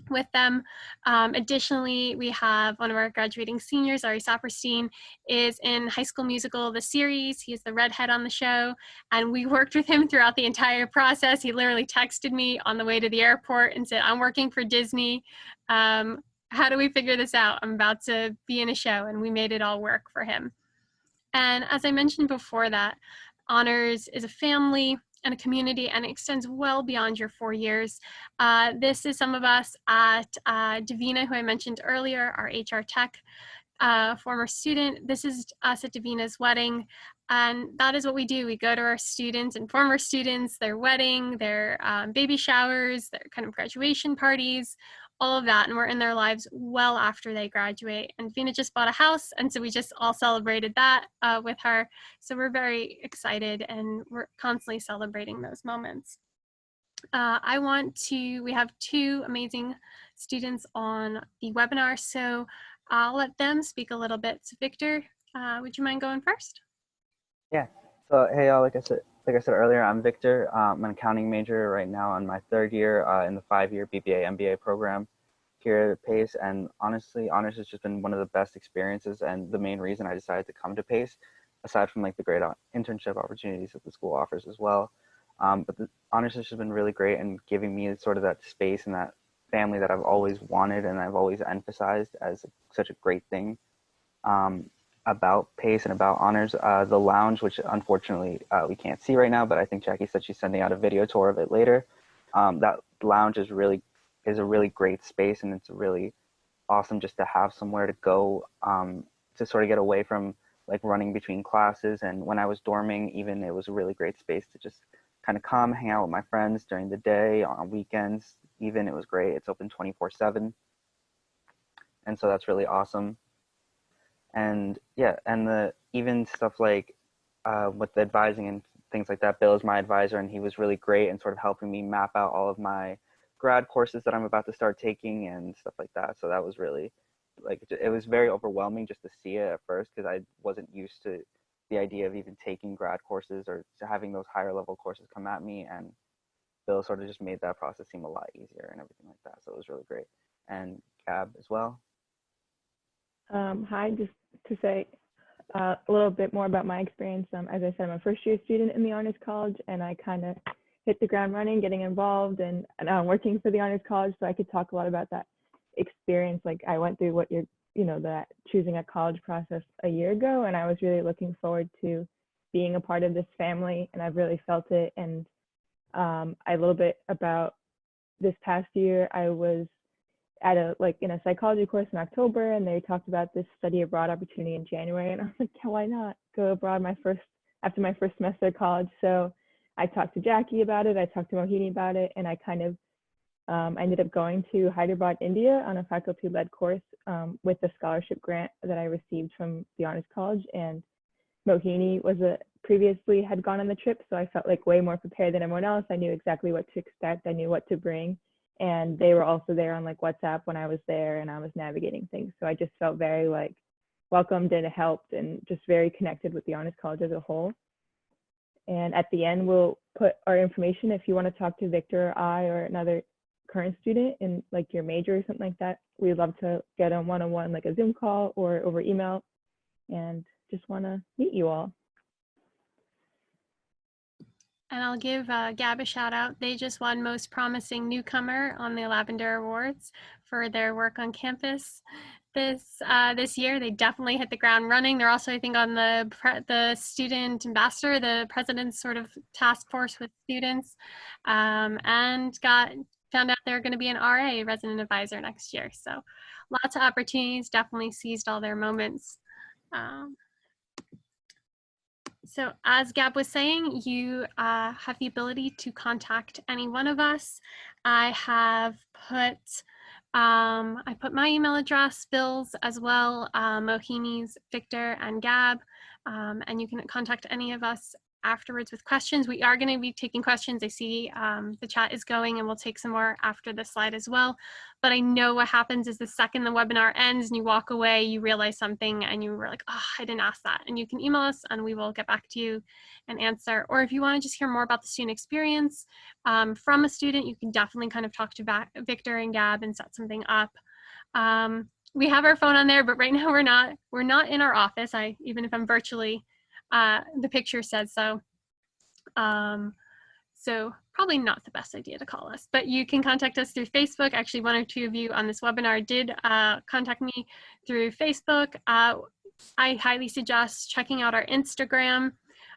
with them. Additionally, we have one of our graduating seniors, Ari Saperstein, is in High School Musical, the series. He's the redhead on the show, and we worked with him throughout the entire process. He literally texted me on the way to the airport and said, I'm working for Disney. How do we figure this out? I'm about to be in a show, and we made it all work for him. And as I mentioned before that, honors is a family and a community, and it extends well beyond your 4 years. This is some of us at Davina, who I mentioned earlier, our HR tech former student. This is us at Davina's wedding. And that is what we do. We go to our students and former students, their wedding, their baby showers, their kind of graduation parties, all of that, and we're in their lives well after they graduate. And Vina just bought a house, and so we just all celebrated that with her. So we're very excited, and we're constantly celebrating those moments. We have 2 amazing students on the webinar, so I'll let them speak a little bit. So Victor, would you mind going first? Yeah. So hey, y'all, like I said earlier, I'm Victor. I'm an accounting major right now on my 3rd year in the 5-year BBA MBA program here at PACE. And honestly, honors has just been one of the best experiences and the main reason I decided to come to PACE, aside from like the great internship opportunities that the school offers as well. But the honors has just been really great and giving me sort of that space and that family that I've always wanted and I've always emphasized as such a great thing. about PACE and about honors. The lounge, which unfortunately we can't see right now, but I think Jackie said she's sending out a video tour of it later. That lounge is a really great space, and it's really awesome just to have somewhere to go to sort of get away from like running between classes. And when I was dorming, even, it was a really great space to just kind of come hang out with my friends during the day, on weekends even. It was great. It's open 24/7, and so that's really awesome. And yeah, and the even stuff like with the advising and things like that, Bill is my advisor, and he was really great and sort of helping me map out all of my grad courses that I'm about to start taking and stuff like that. So that was really, like, it was very overwhelming just to see it at first, because I wasn't used to the idea of even taking grad courses or having those higher level courses come at me. And Bill sort of just made that process seem a lot easier and everything like that. So it was really great. And Gab as well. Hi, just to say a little bit more about my experience. As I said, I'm a first-year student in the Honors College, and I kind of hit the ground running, getting involved, and working for the Honors College, so I could talk a lot about that experience. Like, I went through what that choosing a college process a year ago, and I was really looking forward to being a part of this family, and I've really felt it. And a little bit about this past year, I was at in a psychology course in October, and they talked about this study abroad opportunity in January, and I was like, yeah, why not go abroad after my first semester of college? So I talked to Jackie about it, I talked to Mohini about it, and I kind of ended up going to Hyderabad, India on a faculty-led course with the scholarship grant that I received from the Honors College. And Mohini previously had gone on the trip, so I felt like way more prepared than everyone else. I knew exactly what to expect, I knew what to bring. And they were also there on like WhatsApp when I was there, and I was navigating things. So I just felt very like welcomed and helped, and just very connected with the Honors College as a whole. And at the end, we'll put our information if you want to talk to Victor or I or another current student in like your major or something like that. We'd love to get on one-on-one, like a Zoom call or over email, and just want to meet you all. And I'll give Gab a shout out. They just won Most Promising Newcomer on the Lavender Awards for their work on campus this year. They definitely hit the ground running. They're also, I think, on the student ambassador, the president's sort of task force with students, and found out they're going to be an RA, resident advisor, next year. So lots of opportunities, definitely seized all their moments. So as Gab was saying, you have the ability to contact any one of us. I have put my email address, Bill's as well, Mohini's, Victor, and Gab, and you can contact any of us afterwards with questions. We are going to be taking questions. I see the chat is going, and we'll take some more after this slide as well. But I know what happens is the second the webinar ends and you walk away, you realize something and you were like, oh, I didn't ask that. And you can email us and we will get back to you and answer. Or if you want to just hear more about the student experience from a student, you can definitely kind of talk to Victor and Gab and set something up. We have our phone on there, but right now we're not in our office. Even if I'm virtually, the picture says so. So probably not the best idea to call us, but you can contact us through Facebook. Actually, one or two of you on this webinar did contact me through Facebook. I highly suggest checking out our Instagram.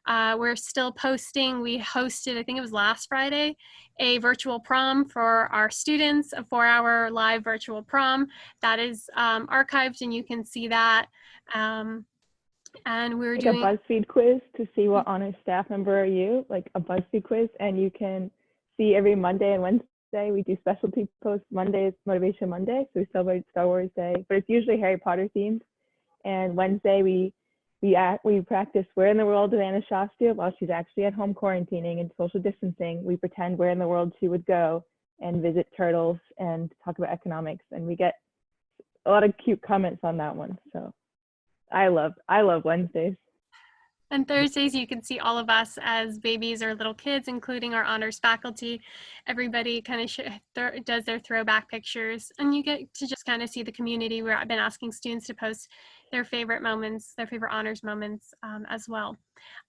We're still posting. We hosted, I think it was last Friday, a virtual prom for our students, a 4-hour live virtual prom that is archived, and you can see that. And we're doing a BuzzFeed quiz to see what honors staff member are you, like a BuzzFeed quiz, and you can see every Monday and Wednesday we do specialty posts. Monday is Motivation Monday, so we celebrate Star Wars Day, but it's usually Harry Potter themed. And Wednesday we practice Where in the World is Anna Shastia while she's actually at home quarantining and social distancing. We pretend where in the world she would go and visit turtles and talk about economics, and we get a lot of cute comments on that one. So I love Wednesdays. And Thursdays, you can see all of us as babies or little kids, including our honors faculty. Everybody kind of does their throwback pictures, and you get to just kind of see the community where I've been asking students to post their favorite moments, their favorite honors moments as well.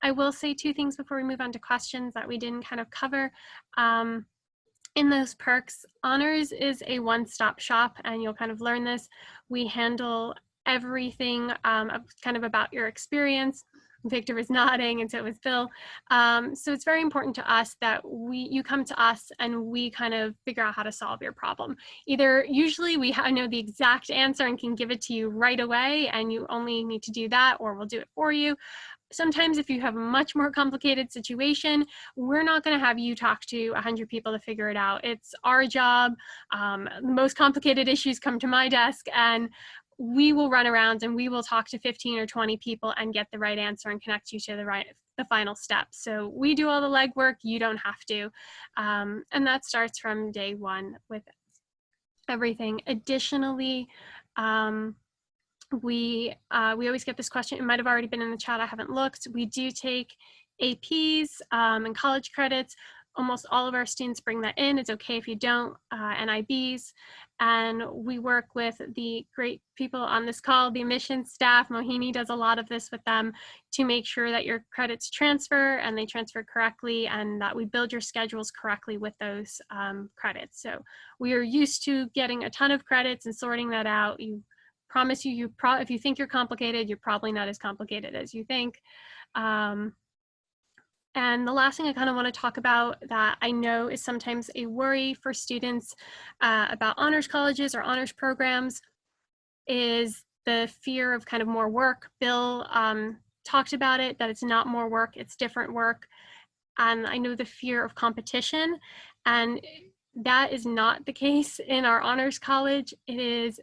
I will say two things before we move on to questions that we didn't kind of cover. In those perks, honors is a one-stop shop, and you'll kind of learn this. We handle everything kind of about your experience. Victor was nodding, and so was Bill. So it's very important to us that you come to us and we kind of figure out how to solve your problem. Either usually we know the exact answer and can give it to you right away, and you only need to do that, or we'll do it for you. Sometimes if you have a much more complicated situation, we're not going to have you talk to 100 people to figure it out. It's our job. The most complicated issues come to my desk, and we will run around and we will talk to 15 or 20 people and get the right answer and connect you to the final step. So we do all the legwork, you don't have to. And that starts from day one with everything. Additionally, we always get this question. It might have already been in the chat, I haven't looked. We do take APs and college credits. Almost all of our students bring that in. It's okay if you don't, NIBs. And we work with the great people on this call, the admissions staff. Mohini does a lot of this with them to make sure that your credits transfer and they transfer correctly, and that we build your schedules correctly with those credits. So we are used to getting a ton of credits and sorting that out. Promise you, if you think you're complicated, you're probably not as complicated as you think. And the last thing I kind of want to talk about that I know is sometimes a worry for students about honors colleges or honors programs is the fear of kind of more work. Bill talked about it, that it's not more work, it's different work. And I know the fear of competition, and that is not the case in our honors college. It is,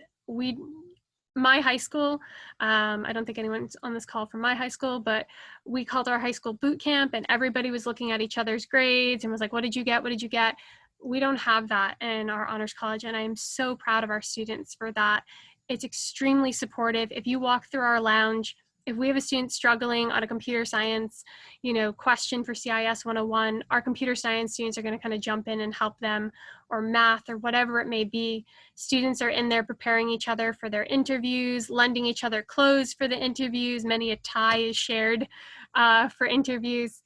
my high school, I don't think anyone's on this call from my high school, but we called our high school boot camp, and everybody was looking at each other's grades and was like, what did you get? What did you get? We don't have that in our honors college, and I am so proud of our students for that. It's extremely supportive. If you walk through our lounge, if we have a student struggling on a computer science, question for CIS 101, our computer science students are going to kind of jump in and help them, or math or whatever it may be. Students are in there preparing each other for their interviews, lending each other clothes for the interviews. Many a tie is shared for interviews.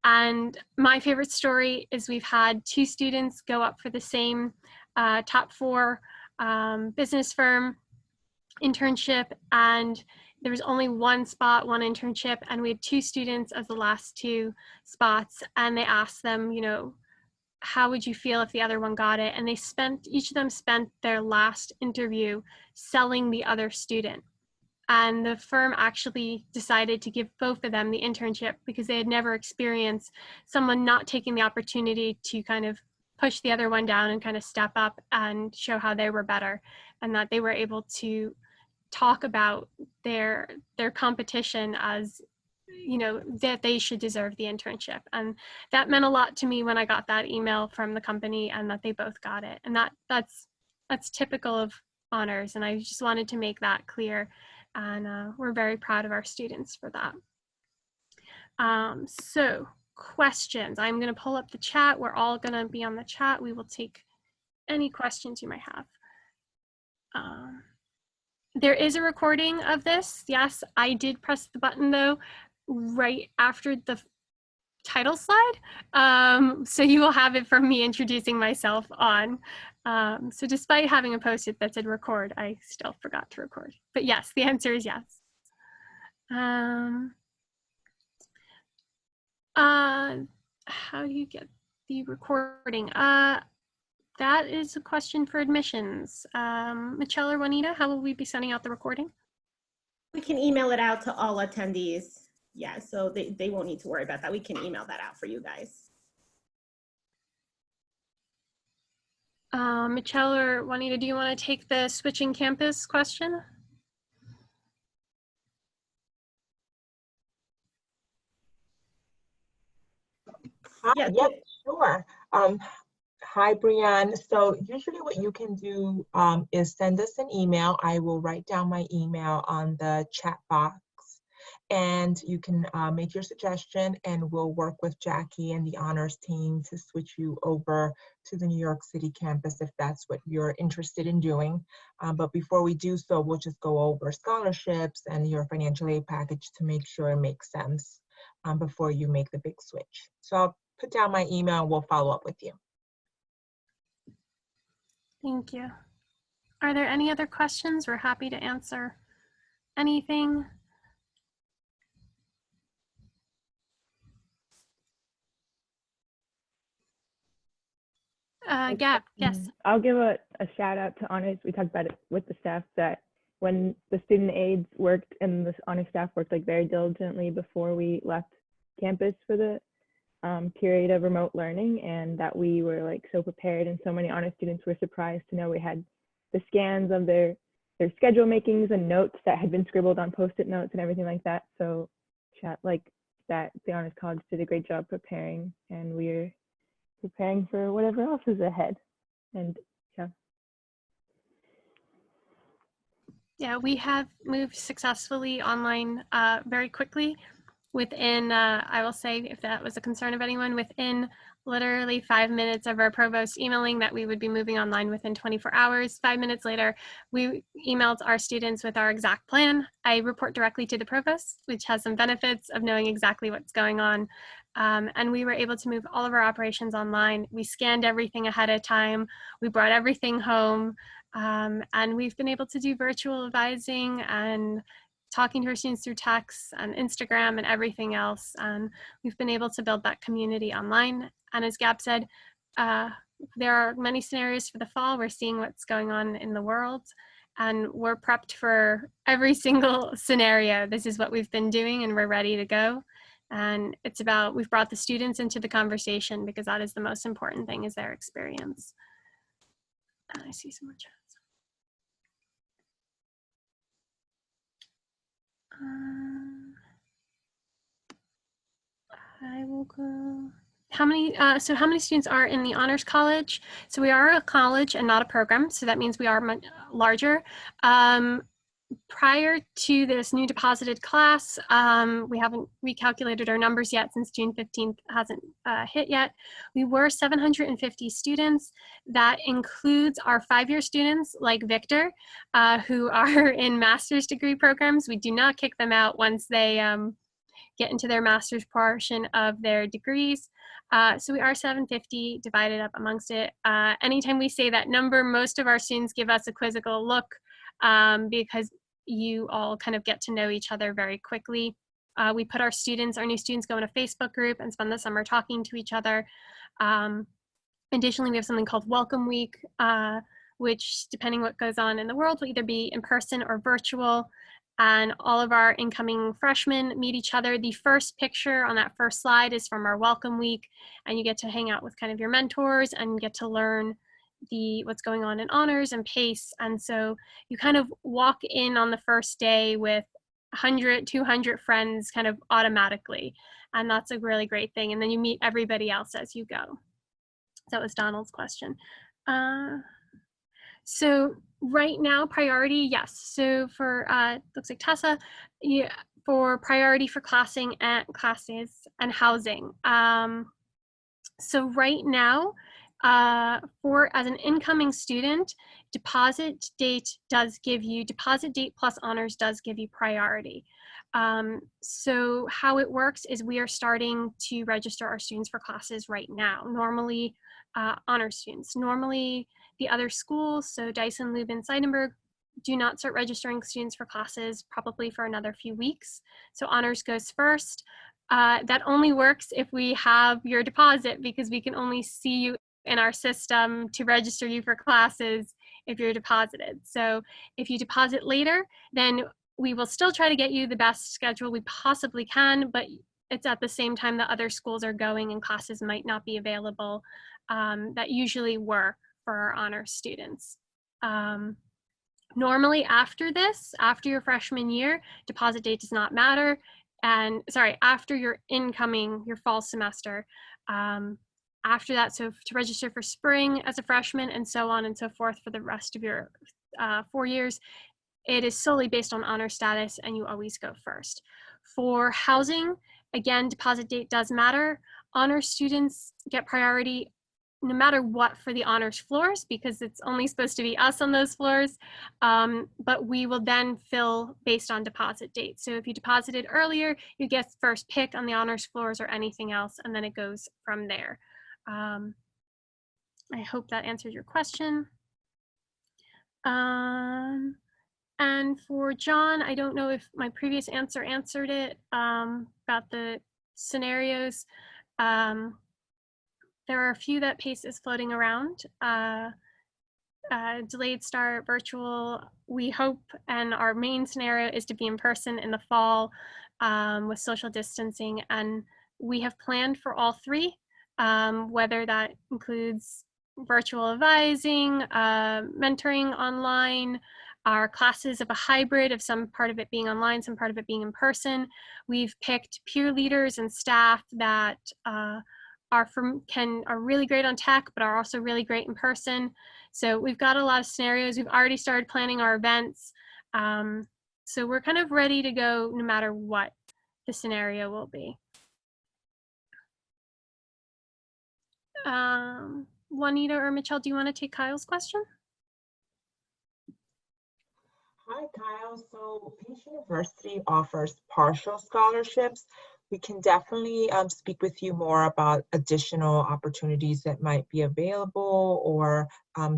And my favorite story is we've had 2 students go up for the same top 4 business firm internship, and there was only one spot, one internship, and we had 2 students as the last 2 spots, and they asked them, how would you feel if the other one got it? And each of them spent their last interview selling the other student. And the firm actually decided to give both of them the internship because they had never experienced someone not taking the opportunity to kind of push the other one down and kind of step up and show how they were better, and that they were able to talk about their competition as, that they should deserve the internship. And that meant a lot to me when I got that email from the company and that they both got it. And that's typical of honors. And I just wanted to make that clear. And we're very proud of our students for that. So questions. I'm going to pull up the chat. We're all going to be on the chat. We will take any questions you might have. There is a recording of this. Yes, I did press the button though, right after the title slide. So you will have it from me introducing myself on. So despite having a post-it that said record, I still forgot to record. But yes, the answer is yes. How do you get the recording? That is a question for admissions. Michelle or Juanita, how will we be sending out the recording? We can email it out to all attendees. Yeah, so they won't need to worry about that. We can email that out for you guys. Michelle or Juanita, do you want to take the switching campus question? Yeah, yep, sure. Hi, Brianne. So usually what you can do is send us an email. I will write down my email on the chat box, and you can make your suggestion, and we'll work with Jackie and the honors team to switch you over to the New York City campus if that's what you're interested in doing. But before we do so, we'll just go over scholarships and your financial aid package to make sure it makes sense before you make the big switch. So I'll put down my email and we'll follow up with you. Thank you. Are there any other questions? We're happy to answer anything? Gab, yes. I'll give a shout out to honors. We talked about it with the staff that when the student aides worked and the honor staff worked like very diligently before we left campus for the period of remote learning, and that we were like so prepared, and so many honor students were surprised to know we had the scans of their schedule makings and notes that had been scribbled on post-it notes and everything like that. So like that the honors college did a great job preparing, and we're preparing for whatever else is ahead. And yeah, we have moved successfully online very quickly. Within, I will say, if that was a concern of anyone, within literally 5 minutes of our provost emailing that we would be moving online within 24 hours, 5 minutes later, we emailed our students with our exact plan. I report directly to the provost, which has some benefits of knowing exactly what's going on. And we were able to move all of our operations online. We scanned everything ahead of time. We brought everything home. And we've been able to do virtual advising and talking to our students through text and Instagram and everything else. And we've been able to build that community online. And as Gab said, there are many scenarios for the fall. We're seeing what's going on in the world, and we're prepped for every single scenario. This is what we've been doing, and we're ready to go. And it's about, we've brought the students into the conversation, because that is the most important thing, is their experience. And I see so much. I will go. How many students are in the Honors College? So we are a college and not a program, so that means we are much larger. Prior to this new deposited class, we haven't recalculated our numbers yet since June 15th hasn't hit yet. We were 750 students. That includes our 5-year students like Victor, who are in master's degree programs. We do not kick them out once they get into their master's portion of their degrees. So we are 750 divided up amongst it. Anytime we say that number, most of our students give us a quizzical look, because you all kind of get to know each other very quickly. We put our new students go in a Facebook group and spend the summer talking to each other. Additionally, we have something called Welcome Week, which, depending what goes on in the world, will either be in person or virtual. And all of our incoming freshmen meet each other. The first picture on that first slide is from our Welcome Week, and you get to hang out with kind of your mentors and get to learn what's going on in honors and PACE. And so you kind of walk in on the first day with 100, 200 friends kind of automatically. And that's a really great thing. And then you meet everybody else as you go. That was Donald's question. So right now, priority, yes. So for, looks like Tessa, yeah, for priority for classes and housing. So right now, as an incoming student, deposit date plus honors does give you priority. So how it works is we are starting to register our students for classes right now. Normally, honor students. Normally, the other schools, so Dyson, Leuben, Seidenberg, do not start registering students for classes probably for another few weeks. So honors goes first. That only works if we have your deposit, because we can only see you in our system to register you for classes if you're deposited. So if you deposit later, then we will still try to get you the best schedule we possibly can, but it's at the same time that other schools are going and classes might not be available that usually were for our honor students. Normally after this, after your freshman year, deposit date does not matter. And sorry, after your fall semester, after that, so to register for spring as a freshman and so on and so forth for the rest of your 4 years, it is solely based on honor status, and you always go first. For housing, again, deposit date does matter. Honor students get priority no matter what for the honors floors, because it's only supposed to be us on those floors, but we will then fill based on deposit date. So if you deposited earlier, you get first pick on the honors floors or anything else, and then it goes from there. I hope that answers your question. And And for John, I don't know if my previous answer answered it about the scenarios. There are a few that PACE is floating around. Delayed start, virtual, we hope, and our main scenario is to be in person in the fall with social distancing. And we have planned for all three, whether that includes virtual advising, mentoring online, our classes of a hybrid of some part of it being online, some part of it being in person. We've picked peer leaders and staff that are really great on tech, but are also really great in person. So we've got a lot of scenarios. We've already started planning our events. So we're kind of ready to go no matter what the scenario will be. Juanita or Michelle, do you want to take Kyle's question? Hi, Kyle. So Pace University offers partial scholarships. We can definitely speak with you more about additional opportunities that might be available, or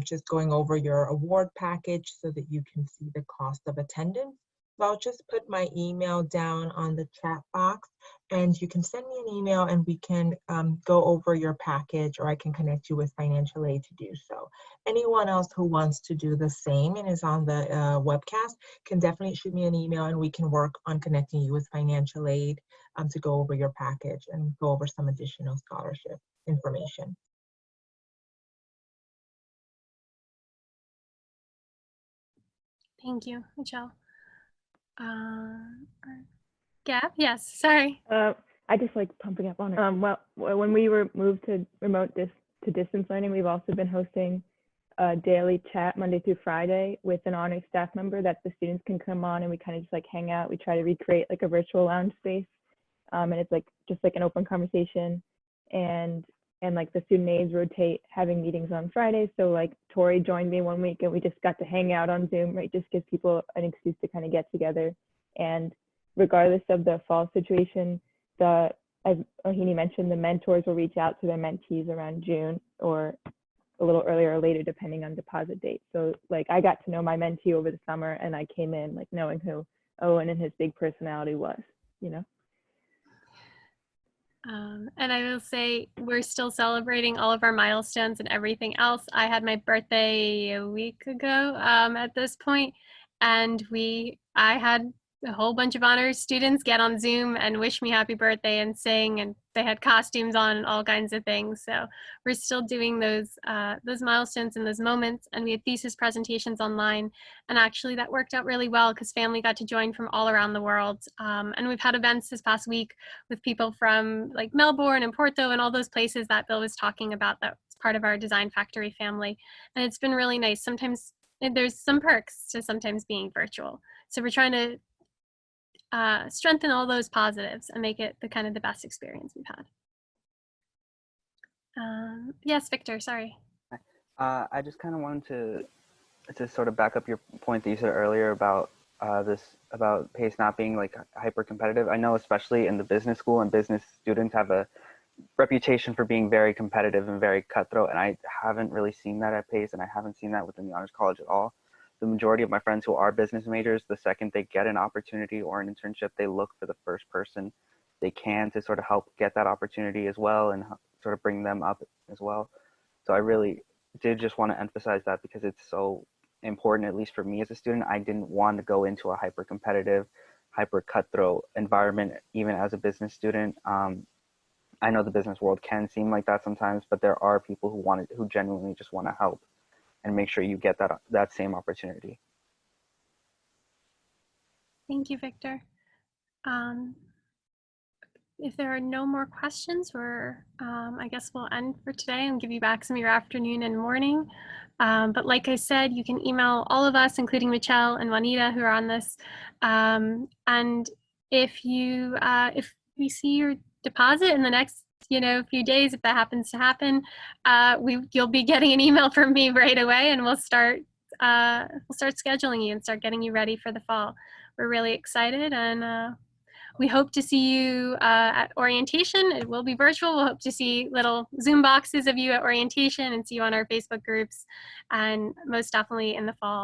just going over your award package so that you can see the cost of attendance. So I'll just put my email down on the chat box, and you can send me an email and we can go over your package, or I can connect you with financial aid to do so. Anyone else who wants to do the same and is on the webcast can definitely shoot me an email, and we can work on connecting you with financial aid to go over your package and go over some additional scholarship information. Thank you, Michelle. Gab, yes, sorry. I just like pumping up on it. Well, when we were moved to to distance learning, we've also been hosting a daily chat Monday through Friday with an honors staff member that the students can come on, and we kind of just like hang out. We try to recreate like a virtual lounge space, and it's like just like an open conversation, and like the student aides rotate having meetings on Fridays. So like Tori joined me one week and we just got to hang out on Zoom, right? Just gives people an excuse to kind of get together. And regardless of the fall situation, as Ohini mentioned, the mentors will reach out to their mentees around June or a little earlier or later, depending on deposit date. So like I got to know my mentee over the summer, and I came in like knowing who Owen and his big personality was, you know? And I will say we're still celebrating all of our milestones and everything else. I had my birthday a week ago at this point, and I had a whole bunch of honors students get on Zoom and wish me happy birthday and sing, and they had costumes on and all kinds of things. So we're still doing those milestones and those moments, and we had thesis presentations online, and actually that worked out really well because family got to join from all around the world. And we've had events this past week with people from like Melbourne and Porto and all those places that Bill was talking about that's part of our Design Factory family, and it's been really nice. Sometimes there's some perks to sometimes being virtual, so we're trying to strengthen all those positives and make it the kind of the best experience we've had. Yes, Victor, sorry. I just kind of wanted to sort of back up your point that you said earlier about about PACE not being like hyper competitive. I know especially in the business school, and business students have a reputation for being very competitive and very cutthroat, and I haven't really seen that at PACE, and I haven't seen that within the Honors College at all. The majority of my friends who are business majors, the second they get an opportunity or an internship, they look for the first person they can to sort of help get that opportunity as well, and sort of bring them up as well. So I really did just want to emphasize that because it's so important, at least for me as a student. I didn't want to go into a hyper competitive, hyper cutthroat environment, even as a business student. I know the business world can seem like that sometimes, but there are people who genuinely just want to help and make sure you get that same opportunity. Thank you, Victor. If there are no more questions, I guess we'll end for today and give you back some of your afternoon and morning. But like I said, you can email all of us, including Michelle and Juanita, who are on this. And if we see your deposit in the next few days, if that happens to happen, you'll be getting an email from me right away, and we'll start scheduling you and start getting you ready for the fall. We're really excited, and we hope to see you at orientation. It will be virtual. We'll hope to see little Zoom boxes of you at orientation and see you on our Facebook groups, and most definitely in the fall